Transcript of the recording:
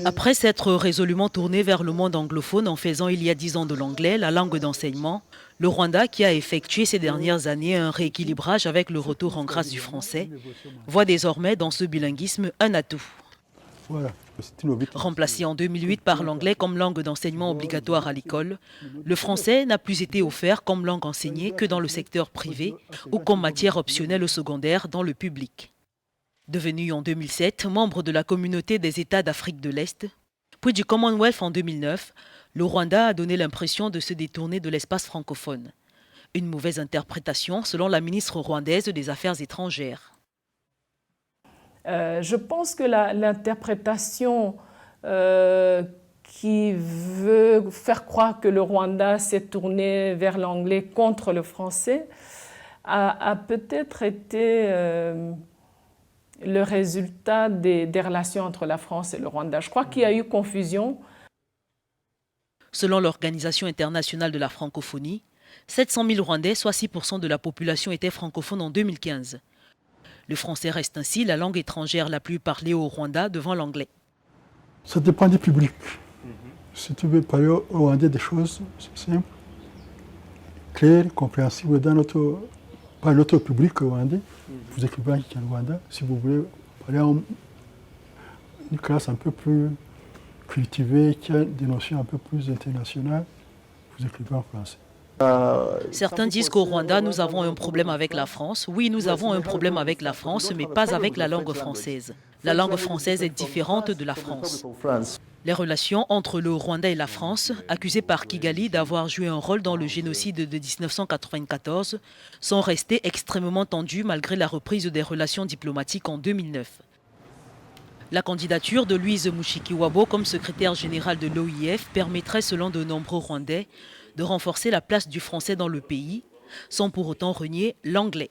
Après s'être résolument tourné vers le monde anglophone en faisant il y a 10 ans de l'anglais la langue d'enseignement, le Rwanda, qui a effectué ces dernières années un rééquilibrage avec le retour en grâce du français, voit désormais dans ce bilinguisme un atout. Remplacé en 2008 par l'anglais comme langue d'enseignement obligatoire à l'école, le français n'a plus été offert comme langue enseignée que dans le secteur privé ou comme matière optionnelle au secondaire dans le public. Devenu en 2007 membre de la communauté des États d'Afrique de l'Est, puis du Commonwealth en 2009, le Rwanda a donné l'impression de se détourner de l'espace francophone. Une mauvaise interprétation selon la ministre rwandaise des Affaires étrangères. Je pense que l'interprétation qui veut faire croire que le Rwanda s'est tourné vers l'anglais contre le français a peut-être été le résultat des relations entre la France et le Rwanda. Je crois qu'il y a eu confusion. Selon l'Organisation internationale de la francophonie, 700 000 Rwandais, soit 6% de la population, étaient francophones en 2015. Le français reste ainsi la langue étrangère la plus parlée au Rwanda devant l'anglais. Ça dépend du public. Si tu veux parler au Rwandais des choses simples, claires, compréhensibles par notre public rwandais, vous écrivez en Rwanda. Si vous voulez parler à une classe un peu plus cultivée, qui a des notions un peu plus internationales, vous écrivez en français. Certains disent qu'au Rwanda, nous avons un problème avec la France. Oui, nous avons un problème avec la France, mais pas avec la langue française. La langue française est différente de la France. Les relations entre le Rwanda et la France, accusées par Kigali d'avoir joué un rôle dans le génocide de 1994, sont restées extrêmement tendues malgré la reprise des relations diplomatiques en 2009. La candidature de Louise Mushikiwabo comme secrétaire générale de l'OIF permettrait, selon de nombreux Rwandais, de renforcer la place du français dans le pays, sans pour autant renier l'anglais.